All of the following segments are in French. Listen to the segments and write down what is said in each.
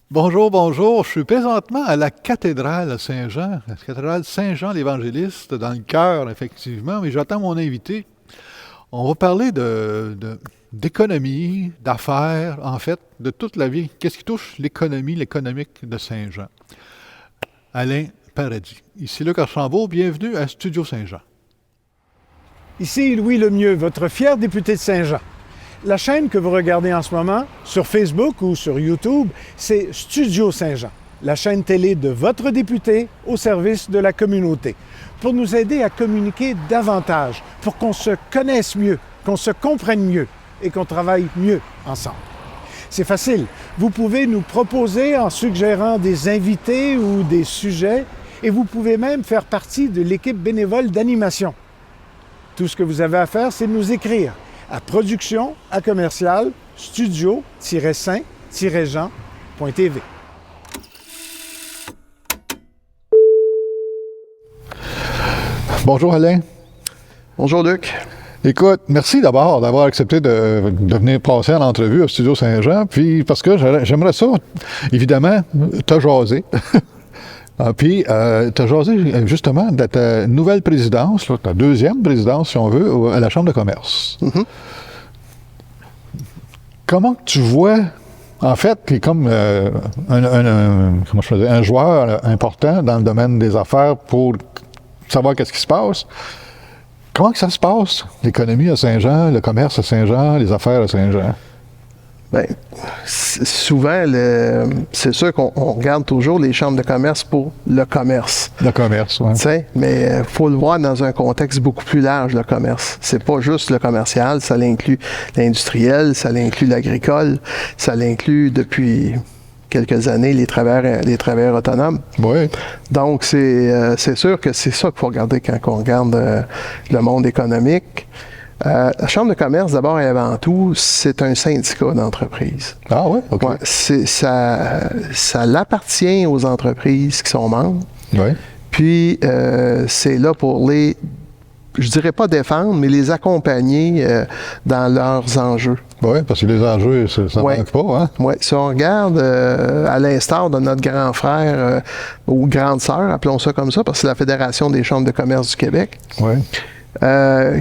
Bonjour, bonjour. Je suis présentement à la cathédrale Saint-Jean, la cathédrale Saint-Jean l'Évangéliste, dans le cœur, effectivement, mais j'attends mon invité. On va parler d'économie, d'affaires, en fait, de toute la vie. Qu'est-ce qui touche l'économique de Saint-Jean? Alain Paradis. Ici Luc Archambault, bienvenue à Studio Saint-Jean. Ici Louis Lemieux, votre fier député de Saint-Jean. La chaîne que vous regardez en ce moment, sur Facebook ou sur YouTube, c'est Studio Saint-Jean, la chaîne télé de votre député au service de la communauté, pour nous aider à communiquer davantage, pour qu'on se connaisse mieux, qu'on se comprenne mieux et qu'on travaille mieux ensemble. C'est facile. Vous pouvez nous proposer en suggérant des invités ou des sujets et vous pouvez même faire partie de l'équipe bénévole d'animation. Tout ce que vous avez à faire, c'est de nous écrire à production@studio-saint-jean.tv. Bonjour Alain. Bonjour Luc. Écoute, merci d'abord d'avoir accepté de venir passer à l'entrevue au Studio Saint-Jean, puis parce que j'aimerais ça, évidemment, te jaser. Puis, t'as jasé justement de ta nouvelle présidence, là, ta deuxième présidence, si on veut, à la Chambre de commerce. Mm-hmm. Comment tu vois, en fait, qui est comme un joueur important dans le domaine des affaires pour savoir qu'est-ce qui se passe, comment que ça se passe, l'économie à Saint-Jean, le commerce à Saint-Jean, les affaires à Saint-Jean? Bien, souvent, c'est sûr qu'on regarde toujours les chambres de commerce pour le commerce. Le commerce, oui. Mais il faut le voir dans un contexte beaucoup plus large, le commerce. C'est pas juste le commercial, ça l'inclut l'industriel, ça l'inclut l'agricole, ça l'inclut depuis quelques années les travailleurs autonomes. Oui. Donc, c'est sûr que c'est ça qu'il faut regarder quand on regarde le monde économique. La Chambre de commerce, d'abord et avant tout, c'est un syndicat d'entreprise. Ah oui? OK. Ouais, ça l'appartient aux entreprises qui sont membres. Oui. Puis, c'est là pour je dirais pas défendre, mais les accompagner dans leurs enjeux. Oui, parce que les enjeux, ça ne manque pas, hein? Oui, si on regarde à l'instar de notre grand frère ou grande sœur, appelons ça comme ça, parce que c'est la Fédération des chambres de commerce du Québec. Oui.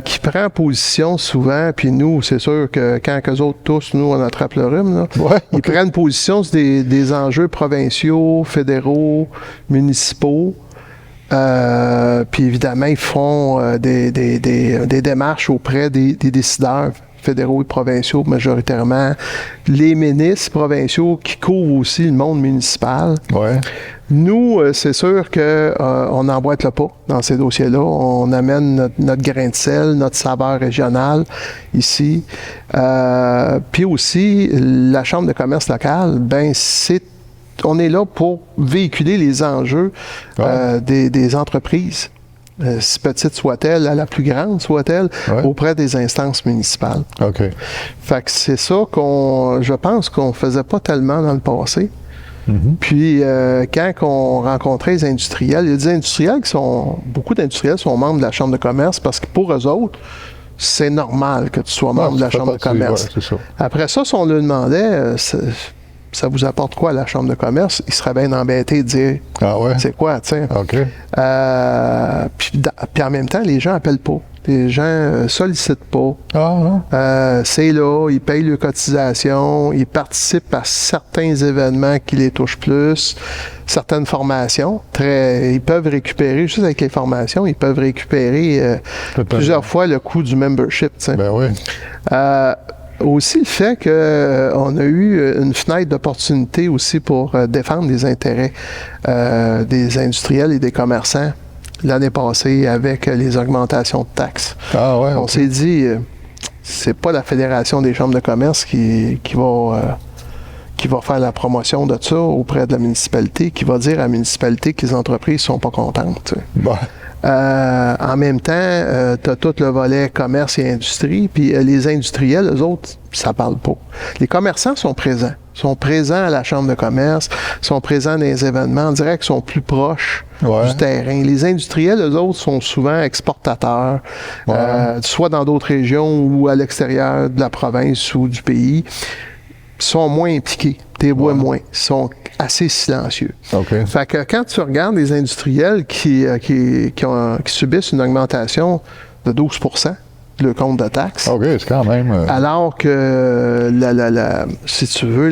Qui prend position souvent, puis nous, c'est sûr que quand eux autres tous, nous, on attrape le rhume, là, ils prennent position sur des enjeux provinciaux, fédéraux, municipaux. Puis évidemment, ils font des démarches auprès des décideurs fédéraux et provinciaux, majoritairement les ministres provinciaux qui couvrent aussi le monde municipal. Ouais. Nous, c'est sûr qu'on n'emboîte le pas dans ces dossiers-là. On amène notre grain de sel, notre saveur régionale ici. Puis aussi, la Chambre de commerce locale, ben on est là pour véhiculer les enjeux des entreprises. Si petite soit-elle, à la plus grande soit-elle, auprès des instances municipales. OK. Fait que c'est ça je pense qu'on faisait pas tellement dans le passé. Mm-hmm. Puis, quand on rencontrait les industriels, il y a des industriels beaucoup d'industriels sont membres de la Chambre de commerce parce que pour eux autres, c'est normal que tu sois membre de la Chambre de commerce. C'est ça. Après ça, si on lui demandait, ça vous apporte quoi à la Chambre de commerce? Il serait bien embêté de dire, c'est quoi, tu sais? OK. Puis en même temps, les gens n'appellent pas. Les gens sollicitent pas. C'est là, ils payent leurs cotisations, ils participent à certains événements qui les touchent plus, certaines formations. Ils peuvent récupérer, juste avec les formations, ils peuvent récupérer plusieurs fois le coût du membership. T'sais. Ben oui. Aussi le fait qu'on a eu une fenêtre d'opportunité aussi pour défendre les intérêts des industriels et des commerçants l'année passée avec les augmentations de taxes. On s'est dit, c'est pas la Fédération des chambres de commerce qui va faire la promotion de ça auprès de la municipalité, qui va dire à la municipalité que les entreprises sont pas contentes. En même temps, tu as tout le volet commerce et industrie, puis les industriels, eux autres, ça parle pas. Les commerçants sont présents à la Chambre de commerce, sont présents dans les événements, on dirait qu'ils sont plus proches du terrain. Les industriels, eux autres, sont souvent exportateurs, soit dans d'autres régions ou à l'extérieur de la province ou du pays. sont moins impliqués, tu les vois Ouais. moins, ils sont assez silencieux. OK. Fait que quand tu regardes les industriels qui subissent une augmentation de 12 de le compte de taxes, OK, c'est quand même... alors que, si tu veux,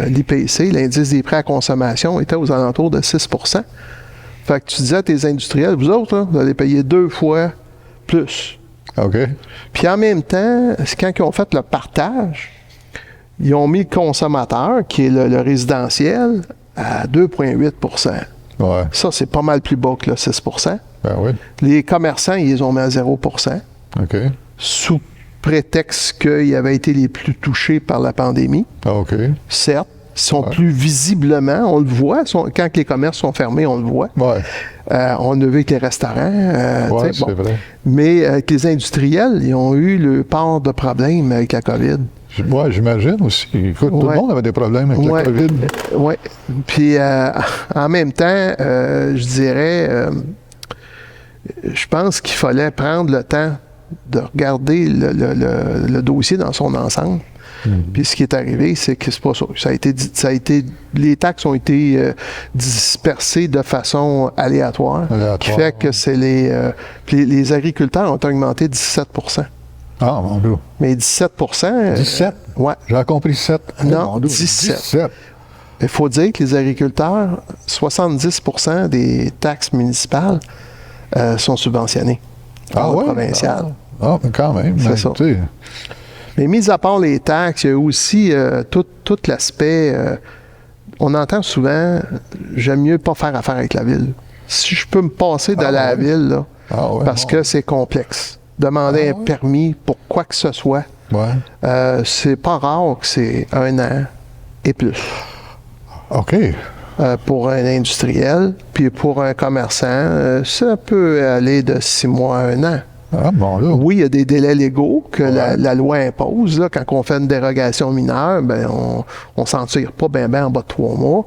l'IPC, l'indice des prêts à consommation, était aux alentours de 6 Fait que tu disais à tes industriels, vous autres, là, vous allez payer 2 fois plus. OK. Puis en même temps, quand ils ont fait le partage, ils ont mis le consommateur, qui est le résidentiel, à 2,8 Ouais. Ça, c'est pas mal plus bas que le 6 Ben oui. Les commerçants, ils les ont mis à 0 OK. sous prétexte qu'ils avaient été les plus touchés par la pandémie. Ah, OK. Certes, ils sont Ouais. plus visiblement, on le voit, quand les commerces sont fermés, on le voit. Ouais. On a vu avec les restaurants. Ouais, tu sais, c'est vrai. Mais avec les industriels, ils ont eu le part de problèmes avec la COVID. Ouais, j'imagine aussi. Écoute, tout Ouais. le monde avait des problèmes avec Ouais. la COVID. Oui. Puis en même temps, je dirais, je pense qu'il fallait prendre le temps de regarder le dossier dans son ensemble. Puis ce qui est arrivé, c'est que c'est pas ça. Les taxes ont été dispersées de façon aléatoire, qui fait que c'est puis les agriculteurs ont augmenté 17 Ah, mon Dieu. Mais 17 17? ouais. J'ai compris 7. Non, 17. 17. Il faut dire que les agriculteurs, 70 des taxes municipales sont subventionnées par le provincial. Ah, mais quand même. C'est Mais, ça. tu sais, Mais mis à part les taxes, il y a aussi tout l'aspect. On entend souvent, j'aime mieux pas faire affaire avec la ville. Si je peux me passer de la ville, là, parce que c'est complexe. Demander un permis pour quoi que ce soit, c'est pas rare que c'est 1 an et plus. OK. Pour un industriel, puis pour un commerçant, ça peut aller de 6 mois à 1 an. Ah, bon, là. Oui, il y a des délais légaux que la loi impose. Là, quand on fait une dérogation mineure, ben, on s'en tire pas bien en bas de 3 mois.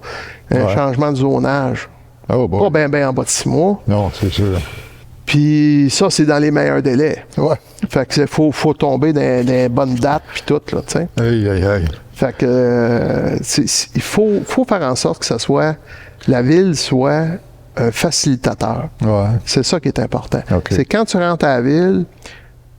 Un changement de zonage, Oh, bon. pas bien en bas de 6 mois. Non, c'est sûr. Puis ça, c'est dans les meilleurs délais. Ouais. Fait que faut tomber dans les bonnes dates puis tout, là, tu sais. Aïe, aïe, aïe. Fait que il faut faire en sorte que ça soit la ville soit un facilitateur. Ouais. C'est ça qui est important. OK. C'est quand tu rentres à la ville,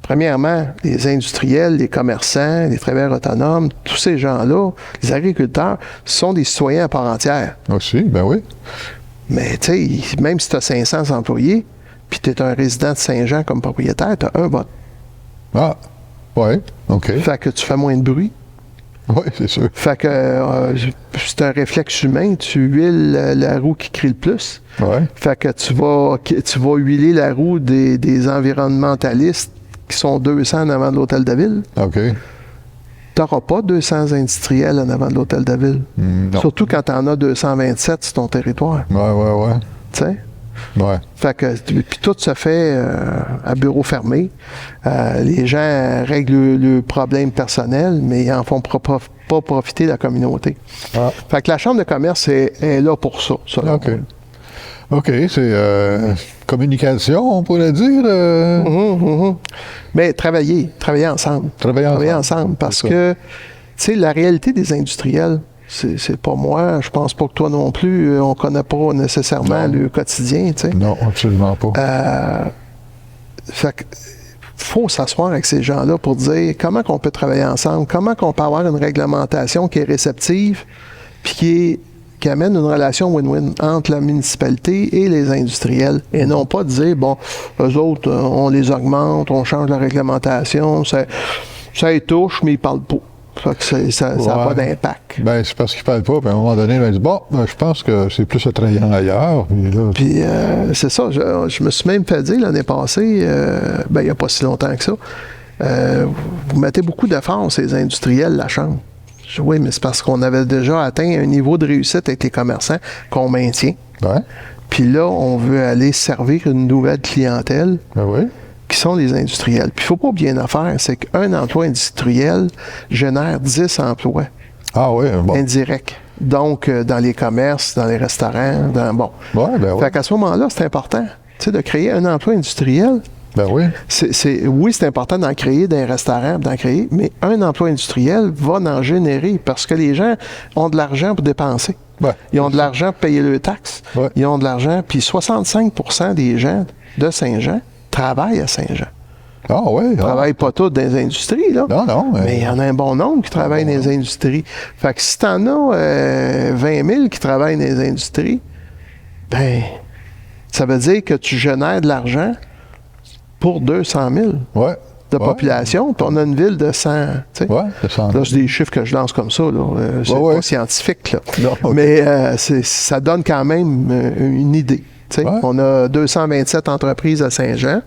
premièrement, les industriels, les commerçants, les travailleurs autonomes, tous ces gens-là, les agriculteurs, sont des citoyens à part entière. Aussi, ben oui. Mais tu sais, même si tu as 500 employés, puis tu es un résident de Saint-Jean comme propriétaire, tu as un vote. Ah, ouais, OK. Fait que tu fais moins de bruit. Oui, c'est sûr. Fait que c'est un réflexe humain. Tu huiles la roue qui crie le plus. Ouais. Fait que tu vas huiler la roue des environnementalistes qui sont 200 en avant de l'hôtel de ville. OK. Tu n'auras pas 200 industriels en avant de l'hôtel de ville. Non. Surtout quand tu en as 227 sur ton territoire. Ouais. Tu sais? Ouais. Fait que, puis tout se fait à bureau fermé. Les gens règlent le problème personnel, mais ils n'en font pas profiter la communauté. Ah. Fait que la Chambre de commerce est là pour ça. Selon OK. moi. OK, c'est communication, on pourrait dire. Mais travailler ensemble. Travailler ensemble. Parce C'est ça. que, tu sais, la réalité des industriels, c'est pas moi, je pense pas que toi non plus, on connaît pas nécessairement Non. le quotidien, tu sais. Non, absolument pas. Fait que, faut s'asseoir avec ces gens-là pour dire comment qu'on peut travailler ensemble, comment qu'on peut avoir une réglementation qui est réceptive, puis qui amène une relation win-win entre la municipalité et les industriels. Et non pas dire, bon, eux autres, on les augmente, on change la réglementation, ça les touche, mais ils parlent pas. Fait que ça n'a pas d'impact. Ben, c'est parce qu'ils ne parlent pas, puis à un moment donné, ils disent, bon, ben, je pense que c'est plus attrayant ailleurs. Puis là, Puis c'est ça, je me suis même fait dire l'année passée, il n'y a pas si longtemps que ça, vous mettez beaucoup d'efforts, ces industriels, la Chambre. Je dis, oui, mais c'est parce qu'on avait déjà atteint un niveau de réussite avec les commerçants qu'on maintient. ouais, Puis là, on veut aller servir une nouvelle clientèle ben oui. qui sont les industriels. Puis il ne faut pas oublier une affaire, c'est qu'un emploi industriel génère 10 emplois Ah oui, bon. indirects. Donc, dans les commerces, dans les restaurants, bon. Ouais, ben oui. Fait qu'à ce moment-là, c'est important, tu sais, de créer un emploi industriel. Ben oui. Oui, c'est important d'en créer, d'un restaurant, d'en créer, mais un emploi industriel va en générer parce que les gens ont de l'argent pour dépenser. Ouais. Ils ont de l'argent pour payer leurs taxes. Ouais. Ils ont de l'argent. Puis 65% des gens de Saint-Jean travaillent à Saint-Jean. Ah oui. Ils ne travaillent pas tous dans les industries, là. Non. Mais il y en a un bon nombre qui travaillent dans les industries. Fait que si tu en as 20 000 qui travaillent dans les industries, ben ça veut dire que tu génères de l'argent pour 200 000 Ouais. de population, puis on a une ville de 100. Tu sais. Ouais, c'est ça. Là, c'est des chiffres que je lance comme ça. Là. C'est Ouais. pas scientifique. Là. Non, ok. Mais ça donne quand même une idée. Tu sais. Ouais. On a 227 entreprises à Saint-Jean,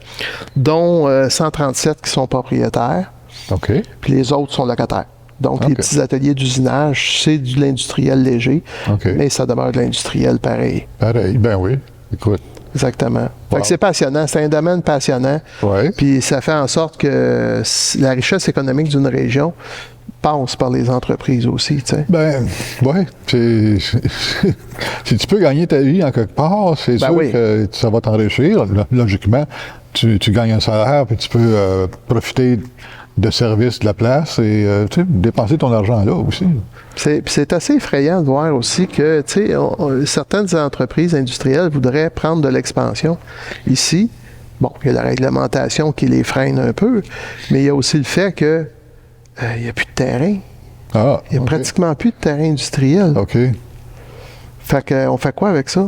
dont 137 qui sont propriétaires, OK. puis les autres sont locataires. Donc, les Ok. petits ateliers d'usinage, c'est de l'industriel léger, OK. mais ça demeure de l'industriel pareil. Pareil. Ben oui. Écoute. Exactement. Fait Wow. que c'est passionnant. C'est un domaine passionnant. Ouais. Puis ça fait en sorte que la richesse économique d'une région passe par les entreprises aussi, tu sais. Ben, ouais. Si tu peux gagner ta vie en quelque part, c'est Ben sûr oui. que ça va t'enrichir. Logiquement, tu gagnes un salaire, puis tu peux profiter de services de la place et tu sais, dépenser ton argent là aussi. Puis c'est assez effrayant de voir aussi que, tu sais, certaines entreprises industrielles voudraient prendre de l'expansion ici. Bon, il y a la réglementation qui les freine un peu, mais il y a aussi le fait que il n'y a plus de terrain. Ah, Il n'y a OK. pratiquement plus de terrain industriel. OK. Fait qu'on fait quoi avec ça?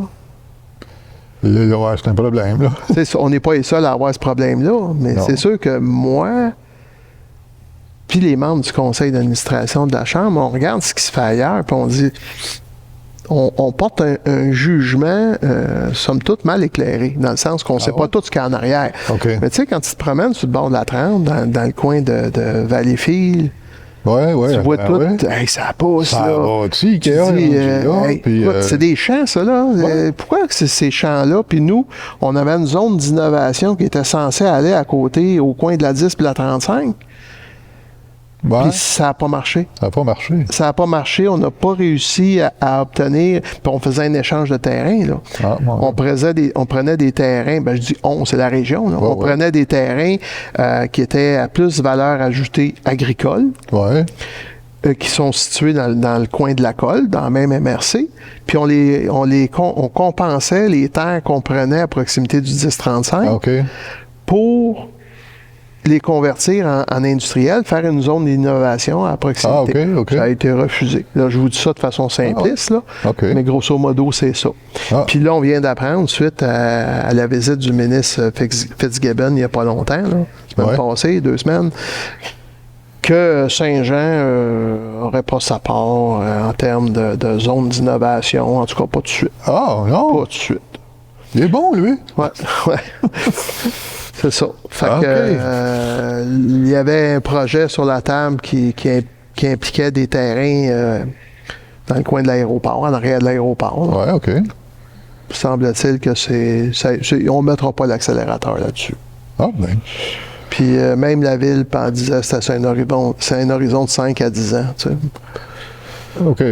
Là, ouais, c'est un problème, là. Tu sais, on n'est pas les seuls à avoir ce problème-là, mais Non. c'est sûr que moi, puis les membres du conseil d'administration de la Chambre, on regarde ce qui se fait ailleurs, puis on dit, on porte un jugement, somme toute, mal éclairé, dans le sens qu'on ne sait ouais? pas tout ce qu'il y a en arrière. OK. Mais tu sais, quand tu te promènes sur le bord de la Trempe, dans le coin de Valleyfield, Ouais, ouais. tu vois ben tout, ouais. hey, ça pousse, Ça là. va, tu sais, Tu Ikea, dis, là, hey, puis, écoute, c'est des champs, ça, là. Ouais. Pourquoi que c'est ces champs-là? Puis nous, on avait une zone d'innovation qui était censée aller à côté, au coin de la 10 puis la 35. ouais, Puis ça n'a pas marché. ça n'a pas marché. Ça n'a pas marché. On n'a pas réussi à obtenir. Puis on faisait un échange de terrain, là. Ah, ouais. On prenait des terrains, ben je dis on, c'est la région, là. Ouais, on ouais. prenait des terrains qui étaient à plus valeur ajoutée agricole. Ouais. Qui sont situés dans le coin de la colle, dans la même MRC, puis on compensait les terres qu'on prenait à proximité du 1035 Ah, OK. pour les convertir en industriel, faire une zone d'innovation à proximité. Ah, OK. Ça a été refusé. Là, je vous dis ça de façon simpliste, là, OK. mais grosso modo, c'est ça. Ah. Puis là, on vient d'apprendre, suite à la visite du ministre Fitzgibbon il n'y a pas longtemps, là, la semaine passée, 2 semaines, que Saint-Jean n'aurait pas sa part en termes de zone d'innovation, en tout cas pas tout de suite. Ah, non. Pas tout de suite. Il est bon, lui. Ouais, ouais. C'est ça. Fait Ah, que, OK. il y avait un projet sur la table qui impliquait des terrains dans le coin de l'aéroport, en arrière de l'aéroport. Ouais, OK. Semble-t-il que on ne mettra pas l'accélérateur là-dessus. Ah, ben. Puis même la ville en disait que c'était un horizon de 5 à 10 ans. Tu sais. OK.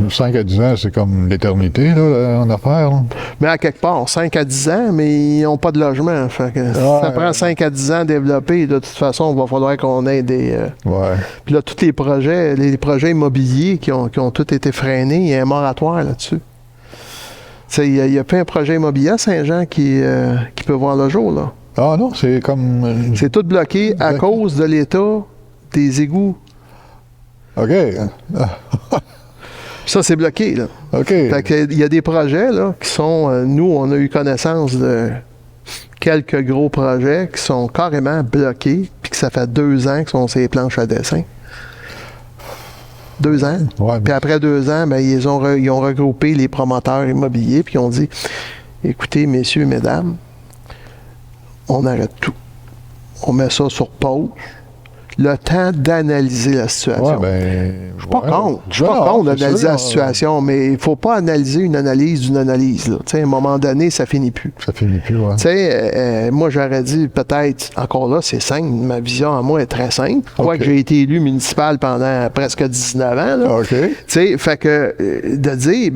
5 à 10 ans, c'est comme l'éternité, là, en affaires. Là. Mais à quelque part, 5 à 10 ans, mais ils n'ont pas de logement. Fait que ça prend 5 à 10 ans à développer. De toute façon, il va falloir qu'on ait des... Ouais. Puis là, tous les projets immobiliers qui ont tous été freinés, il y a un moratoire là-dessus. Il n'y a pas un projet immobilier à Saint-Jean qui peut voir le jour, là. Ah non, c'est comme... C'est tout bloqué à cause de l'état des égouts. OK. Ça, c'est bloqué, là. OK. Fait que, il y a des projets, là, qui sont... nous, on a eu connaissance de quelques gros projets qui sont carrément bloqués, puis que ça fait 2 ans qu'ils sont sur les planches à dessin. 2 ans. Ouais, Puis après 2 ans, ben, ils ont regroupé les promoteurs immobiliers, puis ils ont dit, écoutez, messieurs, mesdames, on arrête tout. On met ça sur pause. Le temps d'analyser la situation. ouais, ben... Je suis pas contre. Je suis pas contre d'analyser la situation, mais il ne faut pas analyser une analyse d'une analyse. Là. À un moment donné, ça finit plus. Ça finit plus, ouais. Tu sais, moi, j'aurais dit peut-être, encore là, c'est simple. Ma vision à moi est très simple. Quoique j'ai été élu municipal pendant presque 19 ans. Là. OK. Tu sais, fait que de dire,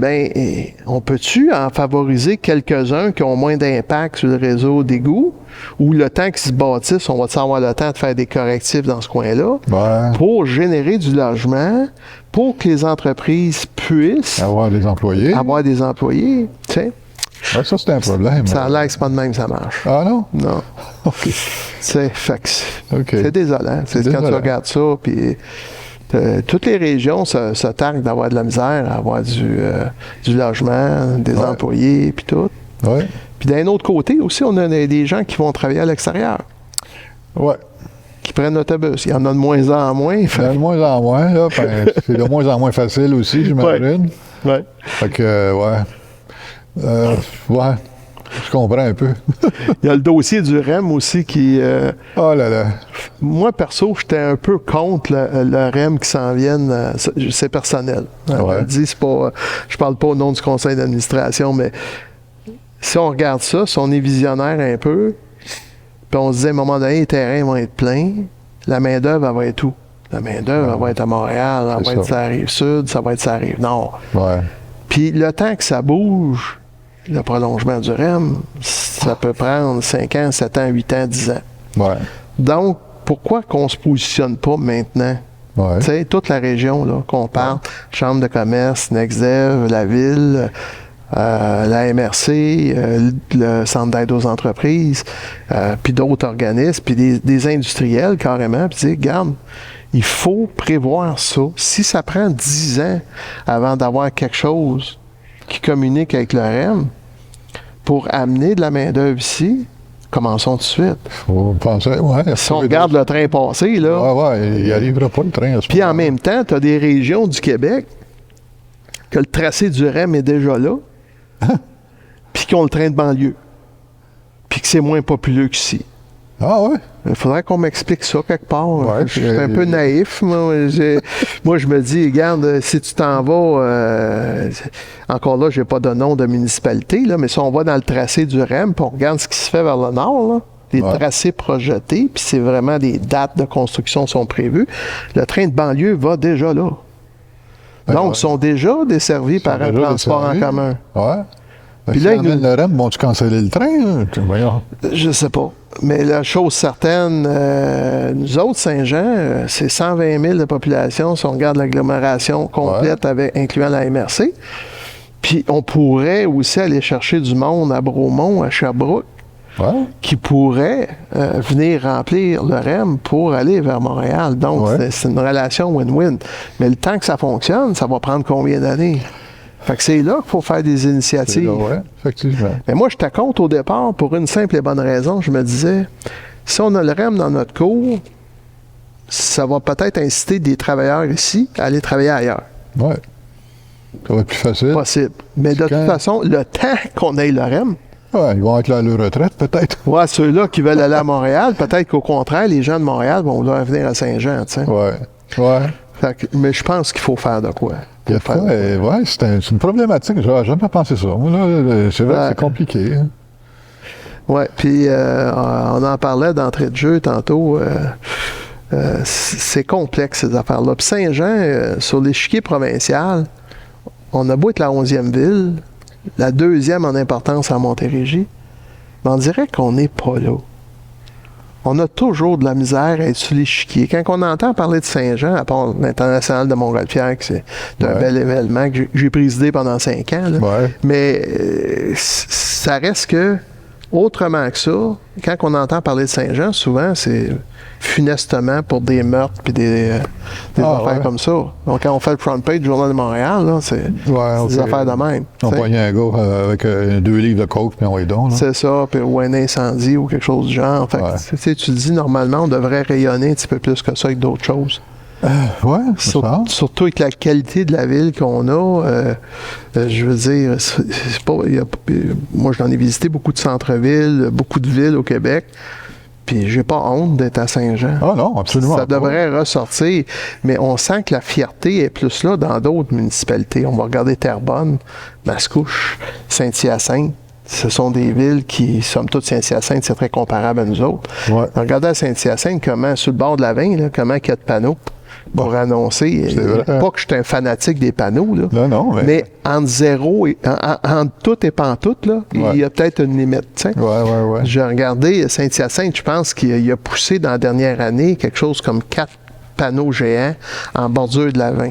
on peut-tu en favoriser quelques-uns qui ont moins d'impact sur le réseau d'égouts? où le temps qu'ils se bâtissent, on va avoir le temps de faire des correctifs dans ce coin-là Ouais. pour générer du logement, pour que les entreprises puissent Avoir des employés. avoir des employés. Tu sais, Ouais, ça, c'est un problème. ça a l'air que c'est pas de même que ça marche. Ah non? Non. OK. Fait que OK. c'est désolant. C'est quand tu désolant. regardes ça, puis toutes les régions se targuent d'avoir de la misère, à avoir du logement, des Ouais. employés, puis tout. Ouais. Puis d'un autre côté aussi, on a des gens qui vont travailler à l'extérieur, Ouais. qui prennent l'autobus. Il y en a de moins en moins. Il y en a de moins en moins, là. Ben, c'est de moins en moins facile aussi, j'imagine. Ouais. Fait que, ouais. Ouais. Je comprends un peu. Il y a le dossier du REM aussi qui... Oh là là. moi, perso, j'étais un peu contre le REM qui s'en vienne. C'est personnel. Ouais. Je dis, c'est pas, je parle pas au nom du conseil d'administration, mais si on regarde ça, si on est visionnaire un peu, puis on se dit à un moment donné, les terrains vont être pleins, la main-d'œuvre, elle va être où? La main-d'œuvre, elle va être à Montréal, elle C'est va être ça. sur la Rive-Sud, ça va être sur la Rive-Nord. Ouais. Puis le temps que ça bouge, le prolongement du REM, ça peut prendre 5 ans, 7 ans, 8 ans, 10 ans. Ouais. Donc, pourquoi qu'on se positionne pas maintenant? Ouais. Tu sais, toute la région, là, qu'on parle, Chambre de commerce, NextDev, la ville, la MRC, le Centre d'aide aux entreprises, puis d'autres organismes, puis des industriels carrément, puis dire, regarde, il faut prévoir ça. Si ça prend 10 ans avant d'avoir quelque chose qui communique avec le REM pour amener de la main-d'œuvre ici, commençons tout de suite. Faut penser. Ouais. Si on regarde le train passer, là, Ouais, ouais. Il n'y arrivera pas le train à ce puis en moment-là. même temps, tu as des régions du Québec que le tracé du REM est déjà là, puis qui ont le train de banlieue, puis que c'est moins populeux qu'ici. Ah ouais? Il faudrait qu'on m'explique ça quelque part. Ouais, Je suis un peu naïf. Moi, je me dis, regarde, si tu t'en vas, encore là, je n'ai pas de nom de municipalité, là, mais si on va dans le tracé du REM, puis on regarde ce qui se fait vers le nord, là, les Ouais. tracés projetés, puis c'est vraiment des dates de construction sont prévues, le train de banlieue va déjà là. Ben Donc, ouais. ils sont déjà desservis par un déjà transport en desservis. commun. Ouais. Puis Puis là, là, ils nous- le REM, vont-tu canceller le train? Là? Voyons. Je sais pas. Mais la chose certaine, nous autres, Saint-Jean, c'est 120 000 de population si on regarde l'agglomération complète, avec, incluant la MRC. Puis on pourrait aussi aller chercher du monde à Bromont, à Sherbrooke, Ouais. qui pourrait venir remplir le REM pour aller vers Montréal. Donc, Ouais. c'est une relation win-win. Mais le temps que ça fonctionne, ça va prendre combien d'années? Fait que c'est là qu'il faut faire des C'est initiatives. là, ouais, effectivement. Mais moi, j'étais contre au départ pour une simple et bonne raison. Je me disais, si on a le REM dans notre cours, ça va peut-être inciter des travailleurs ici à aller travailler ailleurs. Ouais. Ça va être plus facile. Possible. Mais de Quand- toute façon, le temps qu'on ait le REM, Ouais, ils vont être là à leur retraite, peut-être. ouais, ceux-là qui veulent aller à Montréal, peut-être qu'au contraire, les gens de Montréal vont vouloir venir à Saint-Jean. Tu sais. Ouais. Ouais. Fait que- mais je pense qu'il faut faire de quoi. Des Faut fois, faire de quoi. ouais, c'est une problématique. J'aurais jamais pensé ça. Moi, là, c'est vrai que Ouais. c'est compliqué. Hein. Oui, puis on en parlait d'entrée de jeu tantôt. C'est complexe, ces affaires-là. Puis Saint-Jean, sur l'échiquier provincial, on a beau être la 11e ville, la 2e en importance en Montérégie, mais on dirait qu'on n'est pas là. On a toujours de la misère à être sur l'échiquier. Quand on entend parler de Saint-Jean, à part l'International de Montgolfière, que c'est un Ouais. bel événement que j'ai présidé pendant 5 ans, là. Ouais. Mais ça reste que, autrement que ça, quand on entend parler de Saint-Jean, souvent, c'est funestement pour des meurtres puis des affaires ouais. comme ça. Donc, quand on fait le front page du Journal de Montréal, là, c'est des ok. affaires de même. On tu sais. pognait un gars avec 2 livres de coke, puis on est donc. Là. C'est ça, puis, ou un incendie ou quelque chose du genre. Fait que, Ouais. tu sais, tu te dis, normalement, on devrait rayonner un petit peu plus que ça avec d'autres choses. Ouais, c'est ça. Surtout avec la qualité de la ville qu'on a. Je veux dire, c'est pas, moi, j'en ai visité beaucoup de centres-villes, beaucoup de villes au Québec. Puis j'ai pas honte d'être à Saint-Jean. Ah non, absolument. Ça pas. devrait ressortir, mais on sent que la fierté est plus là dans d'autres municipalités. On va regarder Terrebonne, Mascouche, Saint-Hyacinthe. Ce sont des villes qui, somme toute, Saint-Hyacinthe, c'est très comparable à nous autres. Ouais. Regardez à Saint-Hyacinthe, comment, sur le bord de la Vigne, là, comment il y a de panneaux. pour annoncer. C'est vrai. Pas que je suis un fanatique des panneaux, là. Non, Mais entre zéro et entre tout et pantoute, là, Ouais. il y a peut-être une limite. T'sais. Ouais. J'ai regardé Saint-Hyacinthe, je pense qu'il a poussé dans la dernière année quelque chose comme 4 panneaux géants en bordure de la 20.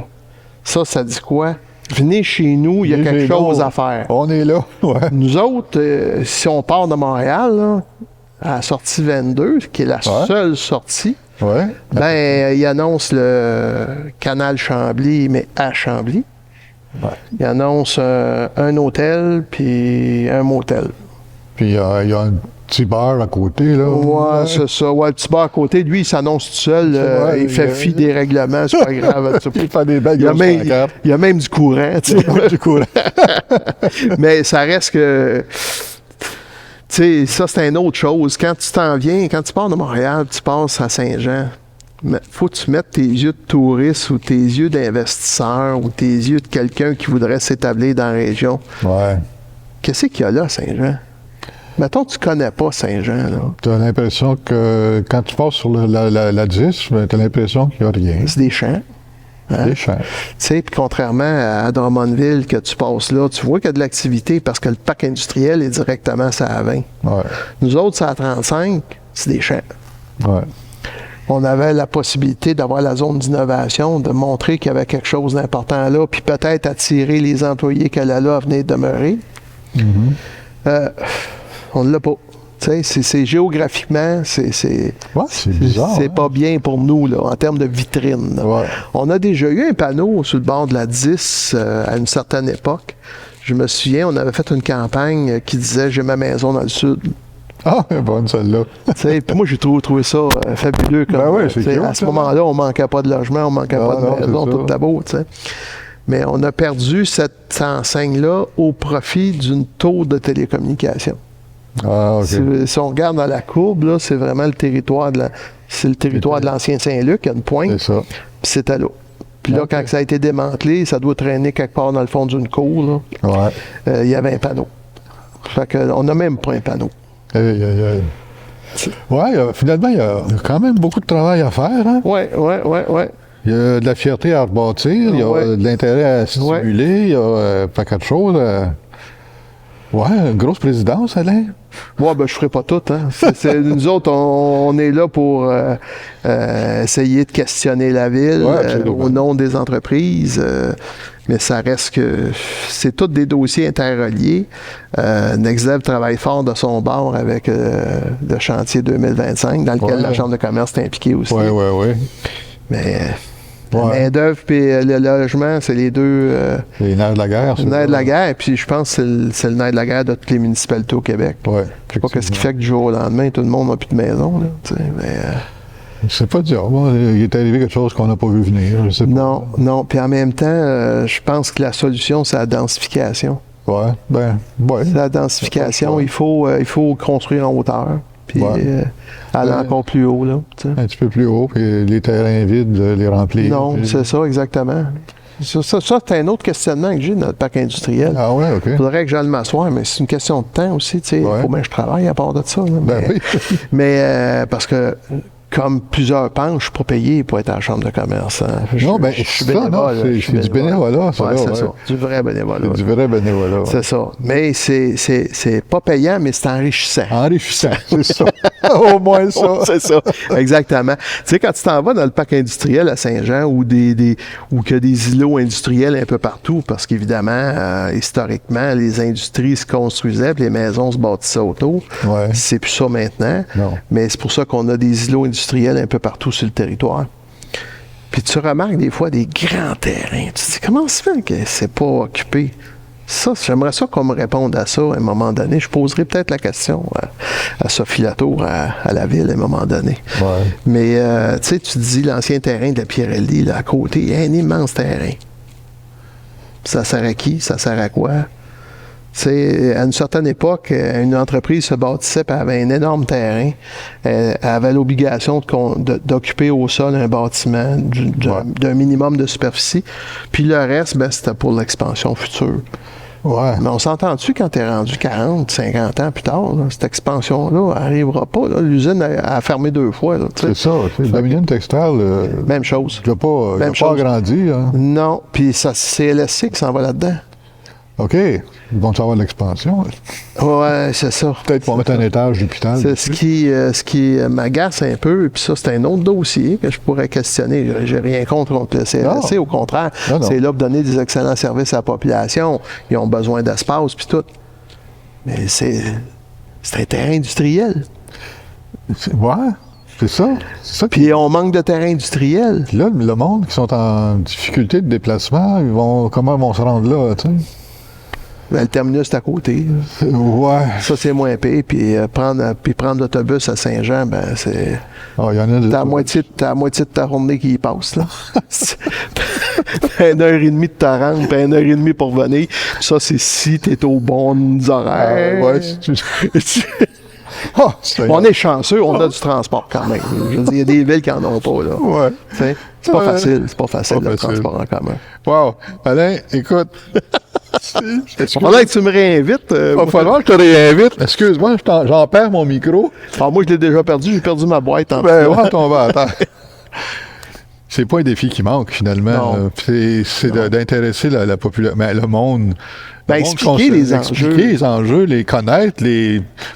Ça dit quoi? Venez chez nous, il y a quelque chose à faire. On est là, ouais. Nous autres, si on part de Montréal, là, à la sortie 22, qui est la seule sortie, Ouais. ben, il annonce le canal Chambly, mais à Chambly. Ouais. Il annonce un hôtel puis un motel. Puis il y a un petit bar à côté, là. Ouais, c'est ça. Ouais, le petit bar à côté, lui, il s'annonce tout seul. Ouais, il fait fi des règlements, c'est pas grave. Il fait des belles Il y a grosses même, pancartes. il y a même du courant, tu sais. Du courant. Mais ça reste que. Tu sais, ça, c'est une autre chose. Quand tu t'en viens, quand tu pars de Montréal, tu passes à Saint-Jean, faut que tu mettes tes yeux de touriste ou tes yeux d'investisseur ou tes yeux de quelqu'un qui voudrait s'établir dans la région. Ouais. Qu'est-ce qu'il y a là, à Saint-Jean? Mettons que tu connais pas Saint-Jean, là. Tu as l'impression que quand tu passes sur la 10, tu as l'impression qu'il n'y a rien. C'est des champs. Hein? Des champs. Tu sais, puis contrairement à Drummondville, que tu passes là, tu vois qu'il y a de l'activité parce que le parc industriel est directement sur la 20. Ouais. Nous autres, c'est à 35, c'est des champs. Ouais. On avait la possibilité d'avoir la zone d'innovation, de montrer qu'il y avait quelque chose d'important là, puis peut-être attirer les employés qu'elle a là à venir demeurer. On ne l'a pas. Tu sais, c'est géographiquement, c'est Ouais, c'est bizarre. c'est hein? pas bien pour nous, là, en termes de vitrine. là. Ouais. On a déjà eu un panneau sur le bord de la 10 à une certaine époque. Je me souviens, on avait fait une campagne qui disait « J'ai ma maison dans le sud ». Ah, elle est bonne celle-là. Tu sais, puis moi, j'ai trouvé ça fabuleux. Comme, Ben ouais, c'est tu sais, cute, à ce ça. moment-là, on manquait pas de logement, on manquait pas de non, maison, c'est tout ça. à beau, tu sais. Mais on a perdu cette enseigne-là au profit d'une tour de télécommunication. Ah, OK. Si on regarde dans la courbe, là, c'est vraiment le territoire de l'ancien Saint-Luc, il y a une pointe, C'est ça. puis c'était là. Puis là, Ok. quand ça a été démantelé, ça doit traîner quelque part dans le fond d'une cour, là. Ouais. Il y avait un panneau. Fait qu'on n'a même pas un panneau. Ouais, finalement, il y a quand même beaucoup de travail à faire. Hein? Oui. Il y a de la fierté à rebâtir, il y a Ouais. de l'intérêt à stimuler, il y a pas quelque chose. Ouais, une grosse présidence, Alain. Moi, ben, je ferai pas tout. Hein. Nous autres, on est là pour essayer de questionner la ville Ouais, absolument. au nom des entreprises. Mais ça reste que c'est tous des dossiers interreliés. Nexdev travaille fort de son bord avec le chantier 2025, dans lequel Ouais. la Chambre de commerce est impliquée aussi. Oui. Mais Ouais. la main-d'œuvre et le logement, c'est les deux. Les nerfs de la guerre. Le nerf de la guerre, puis je pense que c'est le nerf de la guerre de toutes les municipalités au Québec. Ouais. Je sais pas qu'est-ce qui fait que du jour au lendemain, tout le monde n'a plus de maison. Là, tu sais, mais, C'est pas dur. Bon, il est arrivé quelque chose qu'on n'a pas vu venir. Je sais pas. non. Puis en même temps, je pense que la solution, c'est la densification. Ouais. Ouais. C'est la densification. Ouais. Il faut construire en hauteur, puis Ouais. aller encore plus haut. Là, tu sais. Un petit peu plus haut, puis les terrains vides, les remplir. Non, puis- c'est ça, exactement. Ça c'est un autre questionnement que j'ai dans notre parc industriel. Ah ouais, OK. Il faudrait que j'aille m'asseoir, mais c'est une question de temps aussi. Il Ouais. faut bien que je travaille à part de ça. Là, Ben mais oui. mais parce que, comme plusieurs pensent, je ne suis pas payé pour être à la Chambre de commerce. Hein. Non, ben, je suis ça, non, bénévole. c'est- je suis c'est du bénévolat, ça, Ouais, là, c'est ouais. ça. Du vrai bénévolat. C'est du vrai bénévolat. Ouais. C'est ça. Mais c'est pas payant, mais c'est enrichissant. Enrichissant, c'est ça. Au moins ça. C'est ça. Exactement. Tu sais, quand tu t'en vas dans le parc industriel à Saint-Jean ou ou qu'il y a des îlots industriels un peu partout, parce qu'évidemment, historiquement, les industries se construisaient puis les maisons se bâtissaient autour. Ouais. C'est plus ça maintenant. Non. Mais c'est pour ça qu'on a des îlots industriels un peu partout sur le territoire. Puis tu remarques des fois des grands terrains. Tu te dis, comment ça fait que c'est pas occupé? Ça, j'aimerais ça qu'on me réponde à ça à un moment donné. Je poserai peut-être la question à Sophie Latour, à la ville, à un moment donné. Ouais. Mais, tu sais, tu te dis, l'ancien terrain de la Pirelli, là, à côté, il y a un immense terrain. Ça sert à qui? Ça sert à quoi? Tu sais, à une certaine époque, une entreprise se bâtissait et avait un énorme terrain. Elle avait l'obligation d'occuper au sol un bâtiment d'un minimum de superficie. Puis le reste, ben, c'était pour l'expansion future. Ouais. Mais on s'entend-tu quand tu es rendu 40, 50 ans plus tard, là, cette expansion-là n'arrivera pas. Là. L'usine a fermé 2 fois. Là, tu sais. C'est ça. Dominion Textile, Même chose. il n'a pas, Même pas chose. agrandi. Hein. Non, puis c'est LSC qui s'en va là-dedans. OK. Ils vont avoir de l'expansion. Ouais, c'est ça. Peut-être pour mettre un étage d'hôpital. C'est ce qui m'agace un peu, puis ça, c'est un autre dossier que je pourrais questionner. J'ai rien contre le CLSC, au contraire. Non. C'est là pour donner des excellents services à la population. Ils ont besoin d'espace, puis tout. Mais c'est un terrain industriel. Ouais, c'est ça. C'est ça. Puis on manque de terrain industriel. Puis là, le monde qui sont en difficulté de déplacement, comment ils vont se rendre là, tu sais? Ben, le terminus est à côté. Ouais. Ça, c'est moins pire. Puis prendre l'autobus à Saint-Jean, ben c'est... Ah, il y en a T'as la moitié de ta journée qui y passe, là. T'as 1h30 de te rendre, puis 1h30 pour venir. Ça, c'est si t'es aux bons horaires. ouais, Ah, On est chanceux, on a du transport quand même. Je veux dire, il y a des villes qui n'en ont pas, là. Ouais. Tu sais, c'est pas Ouais. facile, le Pas facile. transport en commun. Wow. Alain, écoute. Pendant que tu me réinvites, Il va falloir que je te réinvite. Excuse-moi, j'en perds mon micro. moi, je l'ai déjà perdu, j'ai perdu ma boîte en Ben, on va tomber à terre. C'est pas un défi qui manque, finalement. Non. C'est d'intéresser la population, le monde. Ben, Le monde expliquer les expliquer enjeux. les enjeux, les connaître,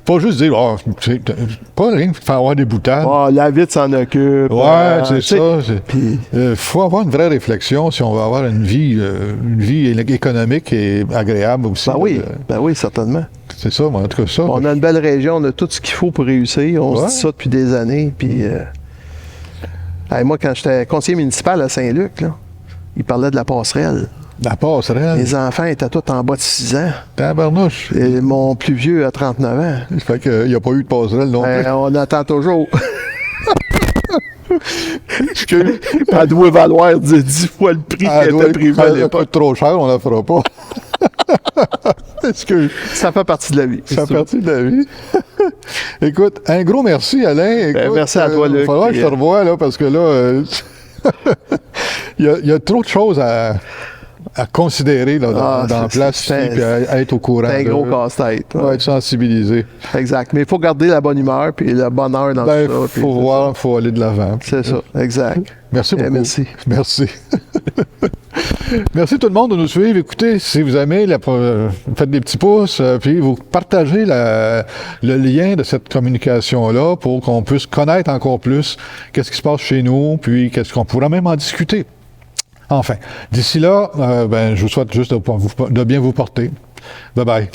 pas juste dire, pas rien, faire avoir des boutades. Ah, la vitre s'en occupe. Ouais, c'est tu sais. ça. Puis- Il faut avoir une vraie réflexion si on veut avoir une vie économique et agréable aussi. Ben oui, certainement. C'est ça, mais en tout cas, ça. On a une belle région, on a tout ce qu'il faut pour réussir. On se Ouais. dit ça depuis des années. Puis, moi, quand j'étais conseiller municipal à Saint-Luc, là, il parlait de la passerelle. La passerelle. Les enfants étaient tous en bas de 6 ans. Tabarnouche. Et mon plus vieux a 39 ans. Fait qu'il n'y a pas eu de passerelle non plus. On attend toujours. Excuse. Elle doit valoir 10 fois le prix Elle qu'elle doit était prévue à elle l'époque. coûte trop cher, on la fera pas. Excuse. Ça fait partie de la vie. Ça fait partie de la vie. Écoute, un gros merci, Alain. Écoute, merci à toi, Luc. Il va falloir que je te revoie, là, parce que là, il y a trop de choses à considérer là, dans la place ici, puis à être au courant. C'est un gros là. casse-tête. Ouais, être sensibilisé. Exact. Mais il faut garder la bonne humeur puis le bonheur dans Ben, tout ça. faut voir, il faut aller de l'avant. C'est ça, exact. Merci beaucoup. Merci. Merci. Merci tout le monde de nous suivre. Écoutez, si vous aimez, faites des petits pouces, puis vous partagez le lien de cette communication-là pour qu'on puisse connaître encore plus qu'est-ce qui se passe chez nous, puis qu'est-ce qu'on pourra même en discuter. Enfin, d'ici là, je vous souhaite juste de bien vous porter. Bye bye.